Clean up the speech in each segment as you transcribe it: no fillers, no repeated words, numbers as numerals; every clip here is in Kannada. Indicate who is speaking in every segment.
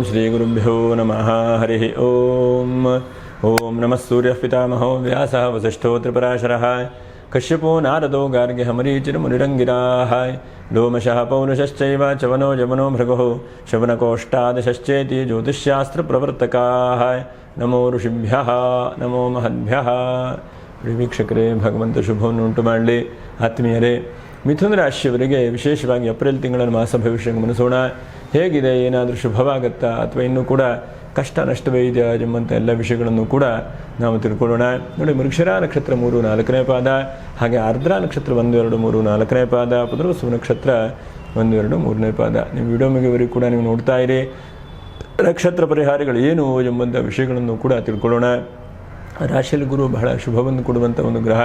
Speaker 1: श्रीगुरुभ्यो नमः हरिः ॐ नमः सूर्यः पितामहो व्यासः वसिष्ठो त्रिपराशरः कश्यपो नारदो गार्ग्यः मरीचिर्मुनिरङ्गिराः लोमशः पौरुषश्चैव चवनो जमनो भृगुः शवनकोष्ठादशश्चेति ज्योतिष्शास्त्रप्रवर्तकाः नमो ಋಷಿಭ್ಯಃ ನಮೋ ಮಹದ್ಭ್ಯಃ. ವೀಕ್ಷಕರೇ, ಭಗವಂತ ಶುಭವನ್ನು ಉಂಟು ಮಾಡಲಿ. ಆತ್ಮೀಯರೇ, ಮಿಥುನ ರಾಶಿಯವರಿಗೆ ವಿಶೇಷವಾಗಿ ಏಪ್ರಿಲ್ ತಿಂಗಳ ಮಾಸ ಭವಿಷ್ಯ ಗಮನಿಸೋಣ. ಹೇಗಿದೆ, ಏನಾದರೂ ಶುಭವಾಗುತ್ತಾ ಅಥವಾ ಇನ್ನೂ ಕೂಡ ಕಷ್ಟ ನಷ್ಟವೇ ಇದೆಯಾ ಎಂಬಂಥ ಎಲ್ಲ ವಿಷಯಗಳನ್ನು ಕೂಡ ನಾವು ತಿಳ್ಕೊಳ್ಳೋಣ. ನೋಡಿ, ಮೃಗಶಿರ ನಕ್ಷತ್ರ 3-4ನೇ ಪಾದ, ಹಾಗೆ ಆರ್ದ್ರ ನಕ್ಷತ್ರ 1-2-3-4ನೇ ಪಾದ, ಪುನರ್ವಸು ನಕ್ಷತ್ರ 1-2-3ನೇ ಪಾದ. ನೀವು ವಿಡಿಯೋ ಮುಗಿಯವರೆಗೂ ಕೂಡ ನೀವು ನೋಡ್ತಾ ಇರಿ. ನಕ್ಷತ್ರ ಪರಿಹಾರಗಳು ಏನು ಎಂಬಂಥ ವಿಷಯಗಳನ್ನು ಕೂಡ ತಿಳ್ಕೊಳ್ಳೋಣ. ರಾಶಿಯಲ್ಲಿ ಗುರು ಬಹಳ ಶುಭವನ್ನು ಕೊಡುವಂಥ ಒಂದು ಗ್ರಹ.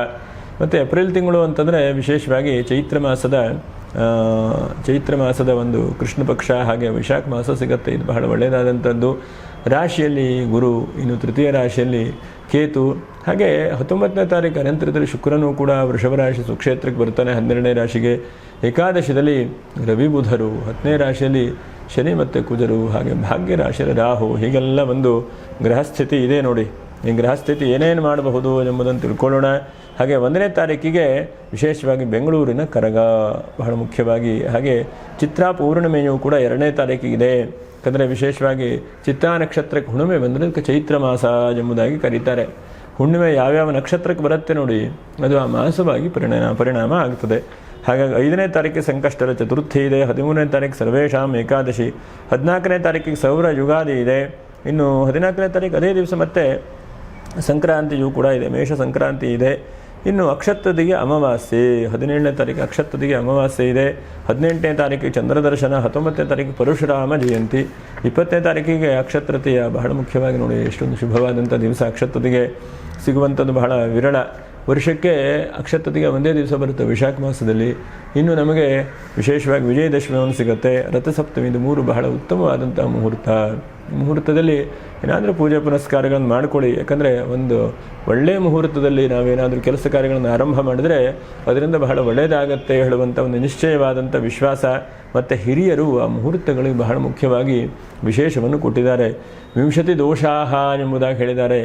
Speaker 1: ಮತ್ತು ಏಪ್ರಿಲ್ ತಿಂಗಳು ಅಂತಂದರೆ ವಿಶೇಷವಾಗಿ ಚೈತ್ರ ಮಾಸದ ಒಂದು ಕೃಷ್ಣ ಪಕ್ಷ ಹಾಗೆ ವೈಶಾಖ ಮಾಸ ಸಿಗುತ್ತೆ. ಇದು ಬಹಳ ಒಳ್ಳೆಯದಾದಂಥದ್ದು. ರಾಶಿಯಲ್ಲಿ ಗುರು, ಇನ್ನು ತೃತೀಯ ರಾಶಿಯಲ್ಲಿ ಕೇತು, ಹಾಗೆ 19ನೇ ತಾರೀಕು ಅನಂತರದಲ್ಲಿ ಶುಕ್ರನೂ ಕೂಡ ವೃಷಭ ರಾಶಿ ಸುಕ್ಷೇತ್ರಕ್ಕೆ ಬರ್ತಾನೆ 12ನೇ ರಾಶಿಗೆ. ಏಕಾದಶದಲ್ಲಿ ರವಿ ಬುಧರು, 10ನೇ ರಾಶಿಯಲ್ಲಿ ಶನಿ ಮತ್ತು ಕುಜರು, ಹಾಗೆ ಭಾಗ್ಯ ರಾಶಿಯಲ್ಲಿ ರಾಹು. ಹೀಗೆಲ್ಲ ಒಂದು ಗ್ರಹಸ್ಥಿತಿ ಇದೆ ನೋಡಿ. ಈ ಗ್ರಹಸ್ಥಿತಿ ಏನೇನು ಮಾಡಬಹುದು ಎಂಬುದನ್ನು ತಿಳ್ಕೊಳ್ಳೋಣ. ಹಾಗೆ 1ನೇ ತಾರೀಕಿಗೆ ವಿಶೇಷವಾಗಿ ಬೆಂಗಳೂರಿನ ಕರಗ ಬಹಳ ಮುಖ್ಯವಾಗಿ, ಹಾಗೆ ಚಿತ್ರಾ ಪೌರ್ಣಿಮೆಯೂ ಕೂಡ 2ನೇ ತಾರೀಕಿಗಿದೆ. ಯಾಕಂದರೆ ವಿಶೇಷವಾಗಿ ಚಿತ್ರಾ ನಕ್ಷತ್ರಕ್ಕೆ ಹುಣ್ಣಿಮೆ ಬಂದರೆ ಅದಕ್ಕೆ ಚೈತ್ರ ಮಾಸ ಎಂಬುದಾಗಿ ಕರೀತಾರೆ. ಹುಣ್ಣಿಮೆ ಯಾವ್ಯಾವ ನಕ್ಷತ್ರಕ್ಕೆ ಬರುತ್ತೆ ನೋಡಿ, ಅದು ಆ ಮಾಸವಾಗಿ ಪರಿಣಾಮ ಆಗ್ತದೆ. ಹಾಗಾಗಿ 5ನೇ ತಾರೀಕಿಗೆ ಸಂಕಷ್ಟರ ಚತುರ್ಥಿ ಇದೆ, 13ನೇ ತಾರೀಕು ಸರ್ವೇಶಾಂ ಏಕಾದಶಿ, 14ನೇ ತಾರೀಕಿಗೆ ಸೌರ ಯುಗಾದಿ ಇದೆ. ಇನ್ನು 14ನೇ ತಾರೀಕು ಅದೇ ದಿವಸ ಮತ್ತೆ ಸಂಕ್ರಾಂತಿಯೂ ಕೂಡ ಇದೆ, ಮೇಷ ಸಂಕ್ರಾಂತಿ ಇದೆ. ಇನ್ನು ಅಕ್ಷತ್ರದಿಗೆ ಅಮಾವಾಸ್ಯೆ, 17ನೇ ತಾರೀಕು ಅಕ್ಷತ್ರದಿಗೆ ಅಮಾವಾಸ್ಯೆ ಇದೆ. 18ನೇ ತಾರೀಕಿಗೆ ಚಂದ್ರದರ್ಶನ, 19ನೇ ತಾರೀಕು ಪರಶುರಾಮ ಜಯಂತಿ, 20ನೇ ತಾರೀಕಿಗೆ ಅಕ್ಷತ್ರತೆಯ ಬಹಳ ಮುಖ್ಯವಾಗಿ ನೋಡಿ ಎಷ್ಟೊಂದು ಶುಭವಾದಂಥ ದಿವಸ. ಅಕ್ಷತ್ರತೆಗೆ ಸಿಗುವಂಥದ್ದು ಬಹಳ ವಿರಳ. ವರ್ಷಕ್ಕೆ ಅಕ್ಷತ್ರತೆಗೆ ಒಂದೇ ದಿವಸ ಬರುತ್ತೆ ವೈಶಾಖ ಮಾಸದಲ್ಲಿ. ಇನ್ನು ನಮಗೆ ವಿಶೇಷವಾಗಿ ವಿಜಯದಶಮಿಯನ್ನು ಸಿಗುತ್ತೆ, ರಥಸಪ್ತಮಿ. ಇದು 3 ಬಹಳ ಉತ್ತಮವಾದಂಥ ಮುಹೂರ್ತ. ಮುಹೂರ್ತದಲ್ಲಿ ಏನಾದರೂ ಪೂಜೆ ಪುನಸ್ಕಾರಗಳನ್ನು ಮಾಡಿಕೊಳ್ಳಿ. ಯಾಕಂದರೆ ಒಂದು ಒಳ್ಳೆಯ ಮುಹೂರ್ತದಲ್ಲಿ ನಾವೇನಾದರೂ ಕೆಲಸ ಕಾರ್ಯಗಳನ್ನು ಆರಂಭ ಮಾಡಿದರೆ ಅದರಿಂದ ಬಹಳ ಒಳ್ಳೆಯದಾಗತ್ತೆ ಹೇಳುವಂಥ ಒಂದು ನಿಶ್ಚಯವಾದಂಥ ವಿಶ್ವಾಸ. ಮತ್ತು ಹಿರಿಯರು ಆ ಮುಹೂರ್ತಗಳಿಗೆ ಬಹಳ ಮುಖ್ಯವಾಗಿ ವಿಶೇಷವನ್ನು ಕೊಟ್ಟಿದ್ದಾರೆ. ವಿಂಶತಿ ದೋಷಾಹ ಎಂಬುದಾಗಿ ಹೇಳಿದ್ದಾರೆ.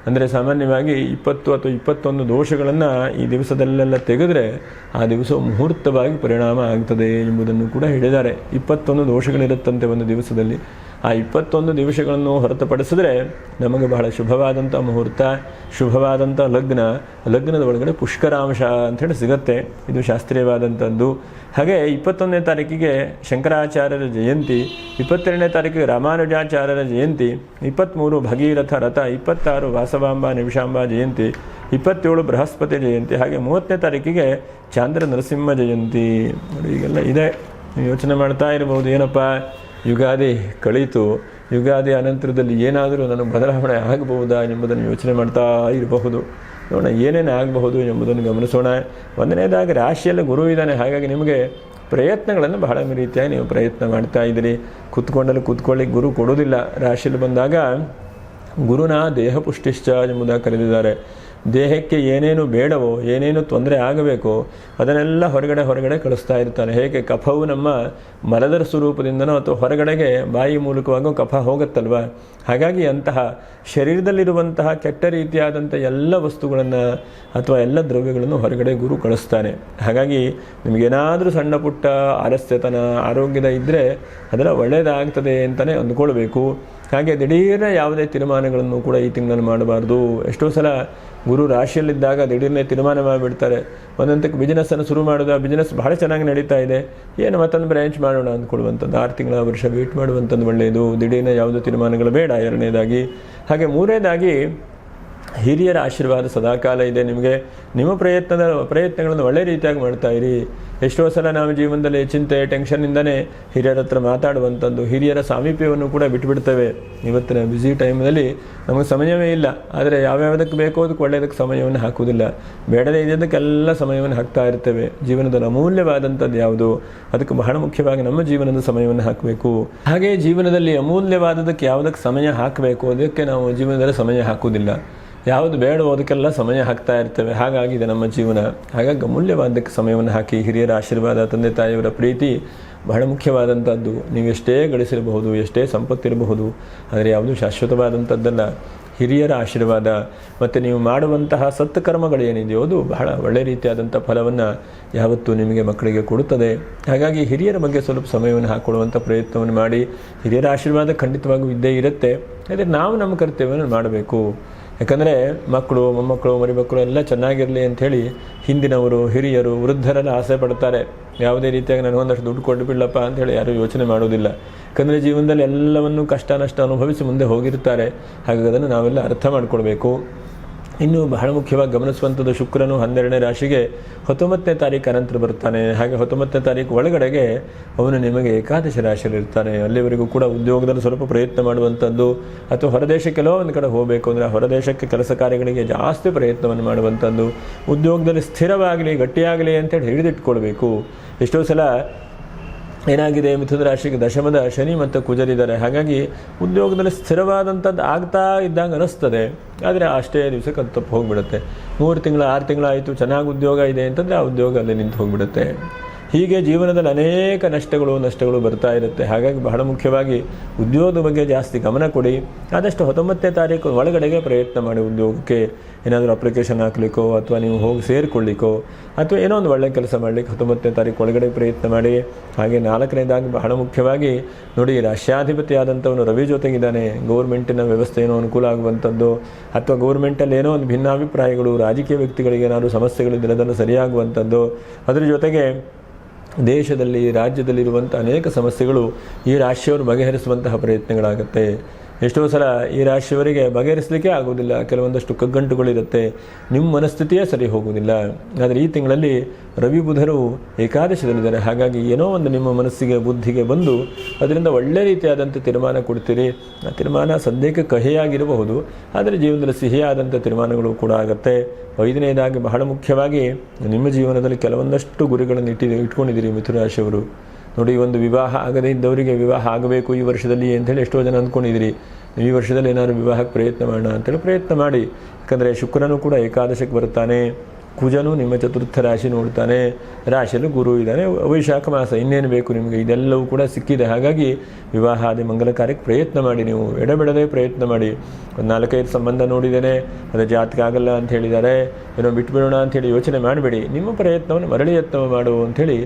Speaker 1: ಅಂದರೆ ಸಾಮಾನ್ಯವಾಗಿ 20 ಅಥವಾ 21 ದೋಷಗಳನ್ನು ಈ ದಿವಸದಲ್ಲೆಲ್ಲ ತೆಗೆದರೆ ಆ ದಿವಸ ಮುಹೂರ್ತವಾಗಿ ಪರಿಣಾಮ ಆಗ್ತದೆ ಎಂಬುದನ್ನು ಕೂಡ ಹೇಳಿದ್ದಾರೆ. 21 ದೋಷಗಳಿರುತ್ತಂತೆ ಒಂದು ದಿವಸದಲ್ಲಿ. ಆ 21 ದಿವಸಗಳನ್ನು ಹೊರತುಪಡಿಸಿದ್ರೆ ನಮಗೆ ಬಹಳ ಶುಭವಾದಂಥ ಮುಹೂರ್ತ, ಶುಭವಾದಂಥ ಲಗ್ನದ ಒಳಗಡೆ ಪುಷ್ಕರಾಂಶ ಅಂಥೇಳಿ ಸಿಗುತ್ತೆ. ಇದು ಶಾಸ್ತ್ರೀಯವಾದಂಥದ್ದು. ಹಾಗೆ 21ನೇ ತಾರೀಕಿಗೆ ಶಂಕರಾಚಾರ್ಯರ ಜಯಂತಿ, 22ನೇ ತಾರೀಕಿಗೆ ರಾಮಾನುಜಾಚಾರ್ಯರ ಜಯಂತಿ, 23 ಭಗೀರಥ ರಥ, 26 ವಾಸವಾಂಬ ನಿಮಿಷಾಂಬ ಜಯಂತಿ, 27 ಬೃಹಸ್ಪತಿ ಜಯಂತಿ, ಹಾಗೆ 30ನೇ ತಾರೀಕಿಗೆ ಚಾಂದ್ರ ನರಸಿಂಹ ಜಯಂತಿ. ನೋಡಿ, ಈಗೆಲ್ಲ ಇದೆ. ನೀವು ಯೋಚನೆ ಮಾಡ್ತಾ ಇರ್ಬೋದು, ಏನಪ್ಪ ಯುಗಾದಿ ಕಳೀತು, ಯುಗಾದಿ ಅನಂತರದಲ್ಲಿ ಏನಾದರೂ ನನಗೆ ಬದಲಾವಣೆ ಆಗಬಹುದಾ ಎಂಬುದನ್ನು ಯೋಚನೆ ಮಾಡ್ತಾ ಇರಬಹುದು. ನೋಡೋಣ ಏನೇನು ಆಗಬಹುದು ಎಂಬುದನ್ನು ಗಮನಿಸೋಣ. 1ನೇದಾಗಿ ರಾಶಿಯಲ್ಲಿ ಗುರು ಇದ್ದಾನೆ. ಹಾಗಾಗಿ ನಿಮಗೆ ಪ್ರಯತ್ನಗಳನ್ನು ಬಹಳ ರೀತಿಯಾಗಿ ನೀವು ಪ್ರಯತ್ನ ಮಾಡ್ತಾ ಇದ್ದೀರಿ. ಕೂತ್ಕೊಳ್ಳಿ ಗುರು ಕೊಡೋದಿಲ್ಲ. ರಾಶಿಯಲ್ಲಿ ಬಂದಾಗ ಗುರುನ ದೇಹ ಪುಷ್ಟಿಶ್ಚ ಎಂಬುದಾಗಿ ಕರೆದಿದ್ದಾರೆ. ದೇಹಕ್ಕೆ ಏನೇನು ಬೇಡವೋ, ಏನೇನು ತೊಂದರೆ ಆಗಬೇಕೋ ಅದನ್ನೆಲ್ಲ ಹೊರಗಡೆ ಕಳಿಸ್ತಾ ಇರ್ತಾನೆ. ಹೇಗೆ ಕಫವು ನಮ್ಮ ಮಲದರ ಸ್ವರೂಪದಿಂದನೋ ಅಥವಾ ಹೊರಗಡೆಗೆ ಬಾಯಿ ಮೂಲಕವಾಗೋ ಕಫ ಹೋಗುತ್ತಲ್ವ, ಹಾಗಾಗಿ ಅಂತಹ ಶರೀರದಲ್ಲಿರುವಂತಹ ಕೆಟ್ಟ ರೀತಿಯಾದಂಥ ಎಲ್ಲ ವಸ್ತುಗಳನ್ನು ಅಥವಾ ಎಲ್ಲ ದ್ರವ್ಯಗಳನ್ನು ಹೊರಗಡೆ ಗುರು ಕಳಿಸ್ತಾನೆ. ಹಾಗಾಗಿ ನಿಮಗೇನಾದರೂ ಸಣ್ಣ ಪುಟ್ಟ ಆಲಸ್ಯತನ, ಆರೋಗ್ಯದ ಇದ್ದರೆ ಅದೆಲ್ಲ ಒಳ್ಳೆಯದಾಗ್ತದೆ ಅಂತಲೇ ಅಂದ್ಕೊಳ್ಬೇಕು. ಹಾಗೆ ದಿಢೀರ್ನ ಯಾವುದೇ ತೀರ್ಮಾನಗಳನ್ನು ಕೂಡ ಈ ತಿಂಗಳಲ್ಲಿ ಮಾಡಬಾರ್ದು. ಎಷ್ಟೋ ಸಲ ಗುರು ರಾಶಿಯಲ್ಲಿದ್ದಾಗ ದಿಢೀರ್ನೇ ತೀರ್ಮಾನ ಮಾಡಿಬಿಡ್ತಾರೆ. ಒಂದೊಂದಕ್ಕೆ ಬಿಸ್ನೆಸ್ಸನ್ನು ಶುರು ಮಾಡೋದು, ಆ ಬಿಸ್ನೆಸ್ ಬಹಳ ಚೆನ್ನಾಗಿ ನಡೀತಾ ಇದೆ, ಏನು ಮತ್ತೊಂದು ಬ್ರ್ಯಾಂಚ್ ಮಾಡೋಣ ಅಂದ್ಕೊಳ್ವಂಥದ್ದು. 6 ತಿಂಗಳ ವರ್ಷ ವೇಟ್ ಮಾಡುವಂಥದ್ದು ಒಳ್ಳೆಯದು. ದಿಢೀರ್ನ ಯಾವುದೇ ತೀರ್ಮಾನಗಳು ಬೇಡ. 2ನೇದಾಗಿ. ಹಾಗೆ 3ನೇದಾಗಿ ಹಿರಿಯರ ಆಶೀರ್ವಾದ ಸದಾಕಾಲ ಇದೆ ನಿಮಗೆ. ನಿಮ್ಮ ಪ್ರಯತ್ನಗಳನ್ನು ಒಳ್ಳೆ ರೀತಿಯಾಗಿ ಮಾಡ್ತಾ ಇರಿ. ಎಷ್ಟೋ ಸಲ ನಾವು ಜೀವನದಲ್ಲಿ ಚಿಂತೆ, ಟೆನ್ಷನ್ನಿಂದನೇ ಹಿರಿಯರ ಹತ್ರ ಮಾತಾಡುವಂಥದ್ದು, ಹಿರಿಯರ ಸಾಮೀಪ್ಯವನ್ನು ಕೂಡ ಬಿಟ್ಟುಬಿಡ್ತೇವೆ. ಇವತ್ತಿನ ಬ್ಯುಸಿ ಟೈಮ್ನಲ್ಲಿ ನಮಗೆ ಸಮಯವೇ ಇಲ್ಲ. ಆದರೆ ಯಾವ್ಯಾವುದಕ್ಕೆ ಬೇಕೋ ಅದಕ್ಕೆ ಒಳ್ಳೆಯದಕ್ಕೆ ಸಮಯವನ್ನು ಹಾಕುವುದಿಲ್ಲ. ಬೇಡದೇ ಇದಕ್ಕೆಲ್ಲ ಸಮಯವನ್ನು ಹಾಕ್ತಾ ಇರ್ತೇವೆ. ಜೀವನದಲ್ಲಿ ಅಮೂಲ್ಯವಾದಂಥದ್ದು ಯಾವುದು, ಅದಕ್ಕೆ ಬಹಳ ಮುಖ್ಯವಾಗಿ ನಮ್ಮ ಜೀವನದ ಸಮಯವನ್ನು ಹಾಕಬೇಕು. ಹಾಗೆ ಜೀವನದಲ್ಲಿ ಅಮೂಲ್ಯವಾದದಕ್ಕೆ ಯಾವುದಕ್ಕೆ ಸಮಯ ಹಾಕಬೇಕು ಅದಕ್ಕೆ ನಾವು ಜೀವನದಲ್ಲಿ ಸಮಯ ಹಾಕುವುದಿಲ್ಲ. ಯಾವುದು ಬೇಡವೋ ಅದಕ್ಕೆಲ್ಲ ಸಮಯ ಹಾಕ್ತಾ ಇರ್ತೇವೆ. ಹಾಗಾಗಿದೆ ನಮ್ಮ ಜೀವನ. ಹಾಗಾಗಿ ಅಮೂಲ್ಯವಾದಕ್ಕೆ ಸಮಯವನ್ನು ಹಾಕಿ ಹಿರಿಯರ ಆಶೀರ್ವಾದ, ತಂದೆ ತಾಯಿಯವರ ಪ್ರೀತಿ ಬಹಳ ಮುಖ್ಯವಾದಂಥದ್ದು. ನೀವು ಎಷ್ಟೇ ಗಳಿಸಿರಬಹುದು, ಎಷ್ಟೇ ಸಂಪತ್ತಿರಬಹುದು, ಆದರೆ ಯಾವುದು ಶಾಶ್ವತವಾದಂಥದ್ದಲ್ಲ. ಹಿರಿಯರ ಆಶೀರ್ವಾದ ಮತ್ತು ನೀವು ಮಾಡುವಂತಹ ಸತ್ಕರ್ಮಗಳೇನಿದೆಯೋ ಅದು ಬಹಳ ಒಳ್ಳೆಯ ರೀತಿಯಾದಂಥ ಫಲವನ್ನು ಯಾವತ್ತೂ ನಿಮಗೆ ಮಕ್ಕಳಿಗೆ ಕೊಡುತ್ತದೆ. ಹಾಗಾಗಿ ಹಿರಿಯರ ಬಗ್ಗೆ ಸ್ವಲ್ಪ ಸಮಯವನ್ನು ಹಾಕ್ಕೊಳ್ಳುವಂಥ ಪ್ರಯತ್ನವನ್ನು ಮಾಡಿ. ಹಿರಿಯರ ಆಶೀರ್ವಾದ ಖಂಡಿತವಾಗೂ ಇದ್ದೇ ಇರುತ್ತೆ. ಆದರೆ ನಾವು ನಮ್ಮ ಕರ್ತವ್ಯವನ್ನು ಮಾಡಬೇಕು. ಯಾಕಂದರೆ ಮಕ್ಕಳು, ಮೊಮ್ಮಕ್ಕಳು, ಮರಿಮಕ್ಕಳು ಎಲ್ಲ ಚೆನ್ನಾಗಿರಲಿ ಅಂಥೇಳಿ ಹಿಂದಿನವರು, ಹಿರಿಯರು, ವೃದ್ಧರೆಲ್ಲ ಆಸೆ ಪಡ್ತಾರೆ. ಯಾವುದೇ ರೀತಿಯಾಗಿ ನನಗೊಂದಷ್ಟು ದುಡ್ಡು ಕೊಟ್ಟು ಬಿಡಲಪ್ಪ ಅಂಥೇಳಿ ಯಾರೂ ಯೋಚನೆ ಮಾಡೋದಿಲ್ಲ. ಯಾಕಂದರೆ ಜೀವನದಲ್ಲಿ ಎಲ್ಲವನ್ನೂ ಕಷ್ಟ ನಷ್ಟ ಅನುಭವಿಸಿ ಮುಂದೆ ಹೋಗಿರ್ತಾರೆ. ಹಾಗಾಗಿ ಅದನ್ನು ನಾವೆಲ್ಲ ಅರ್ಥ ಮಾಡಿಕೊಳ್ಬೇಕು. ಇನ್ನು ಬಹಳ ಮುಖ್ಯವಾಗಿ ಗಮನಿಸುವಂಥದ್ದು, ಶುಕ್ರನು 12ನೇ ರಾಶಿಗೆ 19ನೇ ತಾರೀಕು ಅನಂತರ ಬರ್ತಾನೆ. ಹಾಗೆ 19ನೇ ತಾರೀಕು ಒಳಗಡೆಗೆ ಅವನು ನಿಮಗೆ ಏಕಾದಶಿ ರಾಶಿಯಲ್ಲಿ ಇರ್ತಾನೆ. ಅಲ್ಲಿವರೆಗೂ ಕೂಡ ಉದ್ಯೋಗದಲ್ಲಿ ಸ್ವಲ್ಪ ಪ್ರಯತ್ನ ಮಾಡುವಂಥದ್ದು, ಅಥವಾ ಹೊರದೇಶಕ್ಕೆಲ್ಲೋ ಒಂದು ಕಡೆ ಹೋಗಬೇಕು ಅಂದರೆ ಹೊರದೇಶಕ್ಕೆ ಕೆಲಸ ಕಾರ್ಯಗಳಿಗೆ ಜಾಸ್ತಿ ಪ್ರಯತ್ನವನ್ನು ಮಾಡುವಂಥದ್ದು, ಉದ್ಯೋಗದಲ್ಲಿ ಸ್ಥಿರವಾಗಲಿ ಗಟ್ಟಿಯಾಗಲಿ ಅಂತೇಳಿ ಹಿಡಿದಿಟ್ಕೊಳ್ಬೇಕು. ಎಷ್ಟೋ ಸಲ ಏನಾಗಿದೆ, ಮಿಥುನ ರಾಶಿಗೆ ದಶಮದ ಶನಿ ಮತ್ತು ಕುಜರಿದ್ದಾರೆ. ಹಾಗಾಗಿ ಉದ್ಯೋಗದಲ್ಲಿ ಸ್ಥಿರವಾದಂಥದ್ದು ಆಗ್ತಾ ಇದ್ದಂಗೆ ಅನ್ನಿಸ್ತದೆ. ಆದರೆ ಅಷ್ಟೇ ದಿವಸಕ್ಕೆ ಅದು ತಪ್ಪು ಹೋಗಿಬಿಡುತ್ತೆ. 3 ತಿಂಗಳು 6 ತಿಂಗಳಾಯಿತು, ಚೆನ್ನಾಗಿ ಉದ್ಯೋಗ ಇದೆ ಅಂತಂದರೆ ಆ ಉದ್ಯೋಗ ಅಲ್ಲಿ ನಿಂತು ಹೋಗಿಬಿಡುತ್ತೆ. ಹೀಗೆ ಜೀವನದಲ್ಲಿ ಅನೇಕ ನಷ್ಟಗಳು ಬರ್ತಾ ಇರುತ್ತೆ. ಹಾಗಾಗಿ ಬಹಳ ಮುಖ್ಯವಾಗಿ ಉದ್ಯೋಗದ ಬಗ್ಗೆ ಜಾಸ್ತಿ ಗಮನ ಕೊಡಿ. ಆದಷ್ಟು 19ನೇ ತಾರೀಕು ಒಳಗಡೆಗೆ ಪ್ರಯತ್ನ ಮಾಡಿ. ಉದ್ಯೋಗಕ್ಕೆ ಏನಾದರೂ ಅಪ್ಲಿಕೇಶನ್ ಹಾಕ್ಲಿಕ್ಕೋ ಅಥವಾ ನೀವು ಹೋಗಿ ಸೇರಿಕೊಳ್ಳಿಕ್ಕೋ ಅಥವಾ ಏನೋ ಒಂದು ಒಳ್ಳೆಯ ಕೆಲಸ ಮಾಡಲಿಕ್ಕೆ 19ನೇ ತಾರೀಕು ಒಳಗಡೆ ಪ್ರಯತ್ನ ಮಾಡಿ. ಹಾಗೆ 4ನೇದಾಗಿ ಬಹಳ ಮುಖ್ಯವಾಗಿ ನೋಡಿ, ರಾಷ್ಟ್ರಾಧಿಪತಿ ಆದಂಥವನು ರವಿ ಜೊತೆಗಿದ್ದಾನೆ. ಗೌರ್ಮೆಂಟಿನ ವ್ಯವಸ್ಥೆ ಏನೋ ಅನುಕೂಲ ಆಗುವಂಥದ್ದು, ಅಥವಾ ಗೌರ್ಮೆಂಟಲ್ಲಿ ಏನೋ ಒಂದು ಭಿನ್ನಾಭಿಪ್ರಾಯಗಳು, ರಾಜಕೀಯ ವ್ಯಕ್ತಿಗಳಿಗೆ ಏನಾದರೂ ಸಮಸ್ಯೆಗಳಿದ್ದರೆ ಅದನ್ನು ಸರಿಯಾಗುವಂಥದ್ದು, ಅದರ ಜೊತೆಗೆ ದೇಶದಲ್ಲಿ ರಾಜ್ಯದಲ್ಲಿರುವಂಥ ಅನೇಕ ಸಮಸ್ಯೆಗಳು ಈ ರಾಶಿಯವರು ಬಗೆಹರಿಸುವಂತಹ ಪ್ರಯತ್ನಗಳಾಗುತ್ತೆ. ಎಷ್ಟೋ ಸಲ ಈ ರಾಶಿಯವರಿಗೆ ಬಗೆಹರಿಸಲಿಕ್ಕೆ ಆಗೋದಿಲ್ಲ. ಕೆಲವೊಂದಷ್ಟು ಕಗ್ಗಂಟುಗಳಿರುತ್ತೆ, ನಿಮ್ಮ ಮನಸ್ಥಿತಿಯೇ ಸರಿ ಹೋಗೋದಿಲ್ಲ. ಆದರೆ ಈ ತಿಂಗಳಲ್ಲಿ ರವಿ ಬುಧರು ಏಕಾದಶದಲ್ಲಿದ್ದಾರೆ. ಹಾಗಾಗಿ ಏನೋ ಒಂದು ನಿಮ್ಮ ಮನಸ್ಸಿಗೆ ಬುದ್ಧಿಗೆ ಬಂದು ಅದರಿಂದ ಒಳ್ಳೆ ರೀತಿಯಾದಂಥ ತೀರ್ಮಾನ ಕೊಡ್ತೀರಿ. ಆ ತೀರ್ಮಾನ ಸದ್ಯಕ್ಕೆ ಕಹಿಯಾಗಿರಬಹುದು, ಆದರೆ ಜೀವನದಲ್ಲಿ ಸಿಹಿಯಾದಂಥ ತೀರ್ಮಾನಗಳು ಕೂಡ ಆಗುತ್ತೆ. 5ನೇದಾಗಿ ಬಹಳ ಮುಖ್ಯವಾಗಿ ನಿಮ್ಮ ಜೀವನದಲ್ಲಿ ಕೆಲವೊಂದಷ್ಟು ಗುರಿಗಳನ್ನು ಇಟ್ಕೊಂಡಿದ್ದೀರಿ ಮಿಥುನ ರಾಶಿಯವರು. ನೋಡಿ, ಒಂದು ವಿವಾಹ ಆಗದೇ ಇದ್ದವರಿಗೆ ವಿವಾಹ ಆಗಬೇಕು ಈ ವರ್ಷದಲ್ಲಿ ಅಂಥೇಳಿ ಎಷ್ಟೋ ಜನ ಅಂದ್ಕೊಂಡಿದ್ದೀರಿ. ಈ ವರ್ಷದಲ್ಲಿ ಏನಾದರೂ ವಿವಾಹಕ್ಕೆ ಪ್ರಯತ್ನ ಮಾಡೋಣ ಅಂತೇಳಿ ಪ್ರಯತ್ನ ಮಾಡಿ. ಯಾಕಂದರೆ ಶುಕ್ರನು ಕೂಡ ಏಕಾದಶಕ್ಕೆ ಬರ್ತಾನೆ, ಕುಜನು ನಿಮ್ಮ 4ಥ ರಾಶಿ ನೋಡ್ತಾನೆ, ರಾಶಿಯಲ್ಲೂ ಗುರು ಇದ್ದಾನೆ, ವೈಶಾಖ ಮಾಸ, ಇನ್ನೇನು ಬೇಕು ನಿಮಗೆ? ಇದೆಲ್ಲವೂ ಕೂಡ ಸಿಕ್ಕಿದೆ. ಹಾಗಾಗಿ ವಿವಾಹ ಆದಿ ಮಂಗಲ ಕಾರ್ಯಕ್ಕೆ ಪ್ರಯತ್ನ ಮಾಡಿ. ನೀವು ಎಡೆಬಿಡದೆ ಪ್ರಯತ್ನ ಮಾಡಿ. ಒಂದು 4-5 ಸಂಬಂಧ ನೋಡಿದ್ದೇನೆ, ಅದು ಜಾತಕ ಆಗಲ್ಲ ಅಂತ ಹೇಳಿದ್ದಾರೆ, ಏನೋ ಬಿಟ್ಬಿಡೋಣ ಅಂಥೇಳಿ ಯೋಚನೆ ಮಾಡಬೇಡಿ. ನಿಮ್ಮ ಪ್ರಯತ್ನವನ್ನು ಮರಳಿ ಯತ್ನ ಮಾಡು ಅಂಥೇಳಿ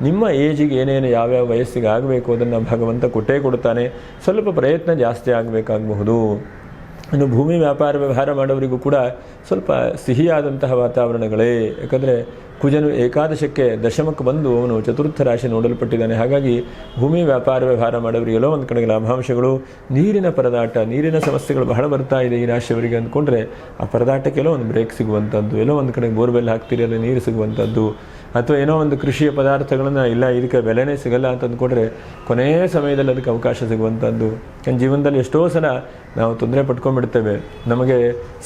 Speaker 1: ನಿಮ್ಮ ಏಜಿಗೆ ಏನೇನು ಯಾವ್ಯಾವ ವಯಸ್ಸಿಗೆ ಆಗಬೇಕು ಅದನ್ನು ಭಗವಂತ ಕೊಟ್ಟೇ ಕೊಡ್ತಾನೆ. ಸ್ವಲ್ಪ ಪ್ರಯತ್ನ ಜಾಸ್ತಿ ಆಗಬೇಕಾಗಬಹುದು. ಇನ್ನು ಭೂಮಿ ವ್ಯಾಪಾರ ವ್ಯವಹಾರ ಮಾಡೋರಿಗೂ ಕೂಡ ಸ್ವಲ್ಪ ಸಿಹಿಯಾದಂತಹ ವಾತಾವರಣಗಳೇ. ಯಾಕಂದರೆ ಕುಜನು ಏಕಾದಶಕ್ಕೆ ದಶಮಕ್ಕೆ ಬಂದು ಅವನು 4ಥ ರಾಶಿ ನೋಡಲ್ಪಟ್ಟಿದ್ದಾನೆ. ಹಾಗಾಗಿ ಭೂಮಿ ವ್ಯಾಪಾರ ವ್ಯವಹಾರ ಮಾಡೋರಿಗೆಲ್ಲೋ ಒಂದು ಕಡೆಗೆ ಲಾಭಾಂಶಗಳು, ನೀರಿನ ಪರದಾಟ, ನೀರಿನ ಸಮಸ್ಯೆಗಳು ಬಹಳ ಬರ್ತಾ ಇದೆ ಈ ರಾಶಿಯವರಿಗೆ ಅಂದ್ಕೊಂಡ್ರೆ ಆ ಪರದಾಟಕ್ಕೆಲ್ಲೋ ಒಂದು ಬ್ರೇಕ್ ಸಿಗುವಂಥದ್ದು, ಎಲ್ಲೋ ಒಂದು ಕಡೆಗೆ ಬೋರ್ವೆಲ್ ಹಾಕ್ತೀರಿ ಅಲ್ಲಿ ನೀರು ಸಿಗುವಂಥದ್ದು, ಅಥವಾ ಏನೋ ಒಂದು ಕೃಷಿಯ ಪದಾರ್ಥಗಳನ್ನು ಇಲ್ಲ ಇದಕ್ಕೆ ಬೆಲೆನೇ ಸಿಗಲ್ಲ ಅಂತ ಅಂದ್ಕೊಂಡ್ರೆ ಕೊನೆಯ ಸಮಯದಲ್ಲಿ ಅದಕ್ಕೆ ಅವಕಾಶ ಸಿಗುವಂಥದ್ದು. ಜೀವನದಲ್ಲಿ ಎಷ್ಟೋ ಸಲ ನಾವು ತೊಂದರೆ ಪಟ್ಕೊಂಡ್ಬಿಡ್ತೇವೆ. ನಮಗೆ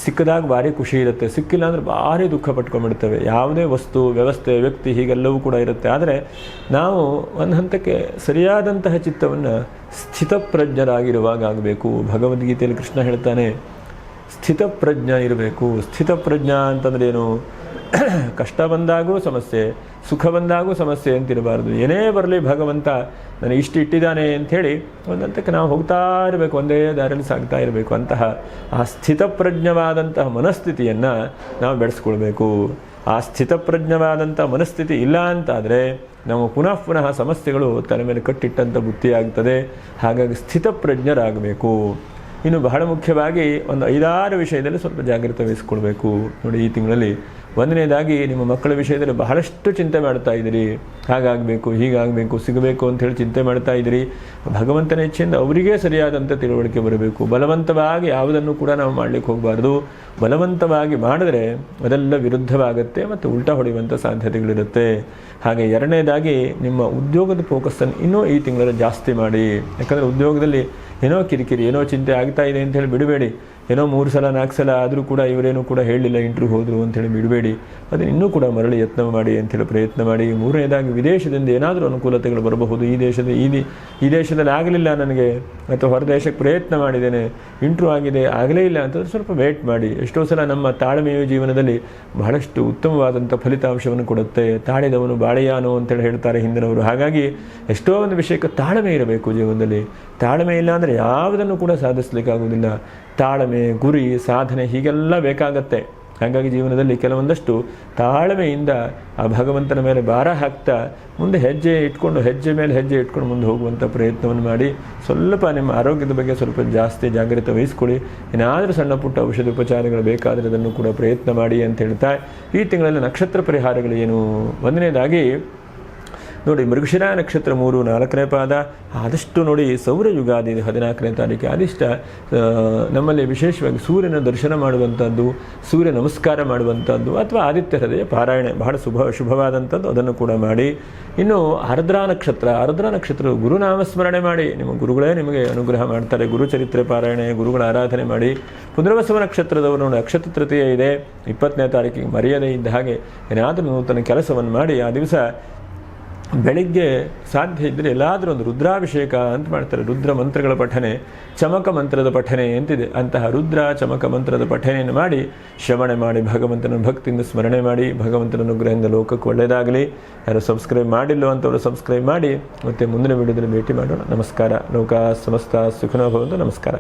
Speaker 1: ಸಿಕ್ಕದಾಗ ಭಾರಿ ಖುಷಿ ಇರುತ್ತೆ, ಸಿಕ್ಕಿಲ್ಲ ಅಂದರೆ ಭಾರಿ ದುಃಖ ಪಟ್ಕೊಂಡ್ಬಿಡ್ತೇವೆ. ಯಾವುದೇ ವಸ್ತು, ವ್ಯವಸ್ಥೆ, ವ್ಯಕ್ತಿ ಹೀಗೆಲ್ಲವೂ ಕೂಡ ಇರುತ್ತೆ. ಆದರೆ ನಾವು ಒಂದು ಹಂತಕ್ಕೆ ಸರಿಯಾದಂತಹ ಚಿತ್ತವನ್ನು ಸ್ಥಿತಪ್ರಜ್ಞರಾಗಿರುವಾಗ ಆಗಬೇಕು. ಭಗವದ್ಗೀತೆಯಲ್ಲಿ ಕೃಷ್ಣ ಹೇಳ್ತಾನೆ, ಸ್ಥಿತಪ್ರಜ್ಞ ಇರಬೇಕು. ಸ್ಥಿತಪ್ರಜ್ಞ ಅಂತಂದ್ರೆ ಏನು? ಕಷ್ಟ ಬಂದಾಗೂ ಸಮಸ್ಯೆ, ಸುಖ ಬಂದಾಗೂ ಸಮಸ್ಯೆ ಅಂತಿರಬಾರ್ದು. ಏನೇ ಬರಲಿ ಭಗವಂತ ನನಗೆ ಇಷ್ಟು ಇಟ್ಟಿದ್ದಾನೆ ಅಂಥೇಳಿ ಒಂದಂತಕ್ಕೆ ನಾವು ಹೋಗ್ತಾ ಇರಬೇಕು, ಒಂದೇ ದಾರಿಯಲ್ಲಿ ಸಾಗ್ತಾ ಇರಬೇಕು. ಅಂತಹ ಆ ಸ್ಥಿತಪ್ರಜ್ಞವಾದಂತಹ ಮನಸ್ಥಿತಿಯನ್ನು ನಾವು ಬೆಳೆಸ್ಕೊಳ್ಬೇಕು. ಆ ಸ್ಥಿತಪ್ರಜ್ಞವಾದಂಥ ಮನಸ್ಥಿತಿ ಇಲ್ಲ ಅಂತಾದರೆ ನಾವು ಪುನಃ ಸಮಸ್ಯೆಗಳು ತಲೆ ಮೇಲೆ ಕಟ್ಟಿಟ್ಟಂಥ ಬುದ್ಧಿಯಾಗ್ತದೆ. ಹಾಗಾಗಿ ಸ್ಥಿತಪ್ರಜ್ಞರಾಗಬೇಕು. ಇನ್ನು ಬಹಳ ಮುಖ್ಯವಾಗಿ ಒಂದು 5-6 ವಿಷಯದಲ್ಲಿ ಸ್ವಲ್ಪ ಜಾಗ್ರತೆ ವಹಿಸ್ಕೊಳ್ಬೇಕು. ನೋಡಿ, ಈ ತಿಂಗಳಲ್ಲಿ 1ನೇದಾಗಿ ನಿಮ್ಮ ಮಕ್ಕಳ ವಿಷಯದಲ್ಲಿ ಬಹಳಷ್ಟು ಚಿಂತೆ ಮಾಡ್ತಾ ಇದ್ದೀರಿ. ಹಾಗಾಗಬೇಕು, ಹೀಗಾಗಬೇಕು, ಸಿಗಬೇಕು ಅಂಥೇಳಿ ಚಿಂತೆ ಮಾಡ್ತಾ ಇದ್ದೀರಿ. ಭಗವಂತನ ಇಚ್ಛೆಯಿಂದ ಅವರಿಗೇ ಸರಿಯಾದಂಥ ತಿಳುವಳಿಕೆ ಬರಬೇಕು. ಬಲವಂತವಾಗಿ ಯಾವುದನ್ನು ಕೂಡ ನಾವು ಮಾಡಲಿಕ್ಕೆ ಹೋಗಬಾರ್ದು. ಬಲವಂತವಾಗಿ ಮಾಡಿದ್ರೆ ಅದೆಲ್ಲ ವಿರುದ್ಧವಾಗುತ್ತೆ ಮತ್ತು ಉಲ್ಟಾ ಹೊಡೆಯುವಂಥ ಸಾಧ್ಯತೆಗಳಿರುತ್ತೆ. ಹಾಗೆ 2ನೇದಾಗಿ ನಿಮ್ಮ ಉದ್ಯೋಗದ ಫೋಕಸ್ಸನ್ನು ಇನ್ನೂ ಈ ತಿಂಗಳಲ್ಲಿ ಜಾಸ್ತಿ ಮಾಡಿ. ಯಾಕಂದರೆ ಉದ್ಯೋಗದಲ್ಲಿ ಏನೋ ಕಿರಿಕಿರಿ, ಏನೋ ಚಿಂತೆ ಆಗ್ತಾ ಇದೆ ಅಂತೇಳಿ ಬಿಡಬೇಡಿ. ಏನೋ 3 ಸಲ 4 ಸಲ ಆದರೂ ಕೂಡ ಇವರೇನೂ ಕೂಡ ಹೇಳಲಿಲ್ಲ ಇಂಟ್ರ್ಯೂ ಹೋದರು ಅಂತೇಳಿ ಬಿಡಬೇಡಿ, ಅದನ್ನು ಇನ್ನೂ ಕೂಡ ಮರಳಿ ಯತ್ನ ಮಾಡಿ ಅಂತೇಳಿ ಪ್ರಯತ್ನ ಮಾಡಿ. ಮೂರನೇದಾಗಿ ವಿದೇಶದಿಂದ ಏನಾದರೂ ಅನುಕೂಲತೆಗಳು ಬರಬಹುದು. ಈ ದೇಶದಲ್ಲಿ ಆಗಲಿಲ್ಲ ನನಗೆ, ಅಥವಾ ಹೊರ ದೇಶಕ್ಕೆ ಪ್ರಯತ್ನ ಮಾಡಿದ್ದೇನೆ, ಇಂಟ್ರ್ಯೂ ಆಗಿದೆ ಆಗಲೇ ಇಲ್ಲ ಅಂತಂದ್ರೆ ಸ್ವಲ್ಪ ವೇಟ್ ಮಾಡಿ. ಎಷ್ಟೋ ಸಲ ನಮ್ಮ ತಾಳ್ಮೆಯು ಜೀವನದಲ್ಲಿ ಬಹಳಷ್ಟು ಉತ್ತಮವಾದಂಥ ಫಲಿತಾಂಶವನ್ನು ಕೊಡುತ್ತೆ. ತಾಳಿದವನು ಬಾಳೆಯಾನು ಅಂತೇಳಿ ಹೇಳ್ತಾರೆ ಹಿಂದಿನವರು. ಹಾಗಾಗಿ ಎಷ್ಟೋ ಒಂದು ವಿಷಯಕ್ಕೆ ತಾಳ್ಮೆ ಇರಬೇಕು ಜೀವನದಲ್ಲಿ. ತಾಳ್ಮೆ ಇಲ್ಲ ಅಂದರೆ ಯಾವುದನ್ನು ಕೂಡ ಸಾಧಿಸಲಿಕ್ಕಾಗೋದಿಲ್ಲ. ತಾಳ್ಮೆ, ಗುರಿ, ಸಾಧನೆ ಹೀಗೆಲ್ಲ ಬೇಕಾಗತ್ತೆ. ಹಾಗಾಗಿ ಜೀವನದಲ್ಲಿ ಕೆಲವೊಂದಷ್ಟು ತಾಳ್ಮೆಯಿಂದ ಆ ಭಗವಂತನ ಮೇಲೆ ಭಾರ ಹಾಕ್ತಾ ಮುಂದೆ ಹೆಜ್ಜೆ ಮೇಲೆ ಹೆಜ್ಜೆ ಇಟ್ಕೊಂಡು ಮುಂದೆ ಹೋಗುವಂಥ ಪ್ರಯತ್ನವನ್ನು ಮಾಡಿ. ಸ್ವಲ್ಪ ನಿಮ್ಮ ಆರೋಗ್ಯದ ಬಗ್ಗೆ ಸ್ವಲ್ಪ ಜಾಸ್ತಿ ಜಾಗ್ರತೆ ವಹಿಸ್ಕೊಳ್ಳಿ. ಏನಾದರೂ ಸಣ್ಣ ಪುಟ್ಟ ಔಷಧಿ ಉಪಚಾರಗಳು ಬೇಕಾದರೆ ಅದನ್ನು ಕೂಡ ಪ್ರಯತ್ನ ಮಾಡಿ ಅಂತ ಹೇಳ್ತಾ, ಈ ತಿಂಗಳಲ್ಲಿ ನಕ್ಷತ್ರ ಪರಿಹಾರಗಳು ಏನು? ಒಂದನೇದಾಗಿ ನೋಡಿ, ಮೃಗಶಿರ ನಕ್ಷತ್ರ 3, 4ನೇ ಪಾದ. ಆದಷ್ಟು ನೋಡಿ ಸೌರ ಯುಗಾದಿ 14ನೇ ತಾರೀಕು ಆದಿಷ್ಟ ನಮ್ಮಲ್ಲಿ ವಿಶೇಷವಾಗಿ ಸೂರ್ಯನ ದರ್ಶನ ಮಾಡುವಂಥದ್ದು, ಸೂರ್ಯ ನಮಸ್ಕಾರ ಮಾಡುವಂಥದ್ದು, ಅಥವಾ ಆದಿತ್ಯ ಹೃದಯ ಪಾರಾಯಣ ಬಹಳ ಶುಭವಾದಂಥದ್ದು, ಅದನ್ನು ಕೂಡ ಮಾಡಿ. ಇನ್ನು ಆರ್ದ್ರಾ ನಕ್ಷತ್ರ ಗುರುನಾಮಸ್ಮರಣೆ ಮಾಡಿ. ನಿಮ್ಮ ಗುರುಗಳೇ ನಿಮಗೆ ಅನುಗ್ರಹ ಮಾಡ್ತಾರೆ. ಗುರುಚರಿತ್ರೆ ಪಾರಾಯಣೆ, ಗುರುಗಳ ಆರಾಧನೆ ಮಾಡಿ. ಪುನರ್ವಸು ನಕ್ಷತ್ರದವರು ನೋಡಿ ಅಕ್ಷತ ತೃತೀಯ ಇದೆ 20ನೇ ತಾರೀಕಿಗೆ, ಮರೆಯದೇ ಇದ್ದ ಹಾಗೆ ಏನಾದರೂ ನೂತನ ಕೆಲಸವನ್ನು ಮಾಡಿ. ಆ ದಿವಸ ಬೆಳಿಗ್ಗೆ ಸಾಧ್ಯ ಇದ್ದರೆ ಎಲ್ಲಾದರೂ ಒಂದು ರುದ್ರಾಭಿಷೇಕ ಅಂತ ಮಾಡ್ತಾರೆ. ರುದ್ರ ಮಂತ್ರಗಳ ಪಠನೆ, ಚಮಕ ಮಂತ್ರದ ಪಠನೆ ಅಂತಿದೆ. ಅಂತಹ ರುದ್ರ ಚಮಕ ಮಂತ್ರದ ಪಠನೆಯನ್ನು ಮಾಡಿ, ಶ್ರವಣೆ ಮಾಡಿ, ಭಗವಂತನ ಭಕ್ತಿಯಿಂದ ಸ್ಮರಣೆ ಮಾಡಿ. ಭಗವಂತನ ಅನುಗ್ರಹದಿಂದ ಲೋಕಕ್ಕೆ ಒಳ್ಳೆಯದಾಗಲಿ. ಯಾರು ಸಬ್ಸ್ಕ್ರೈಬ್ ಮಾಡಿಲ್ಲೋ ಅಂತವರು ಸಬ್ಸ್ಕ್ರೈಬ್ ಮಾಡಿ. ಮತ್ತು ಮುಂದಿನ ವಿಡಿಯೋದಲ್ಲಿ ಭೇಟಿ ಮಾಡೋಣ. ನಮಸ್ಕಾರ. ಲೋಕ ಸಮಸ್ತ ಸುಖನೋ ಭವಂತು. ನಮಸ್ಕಾರ.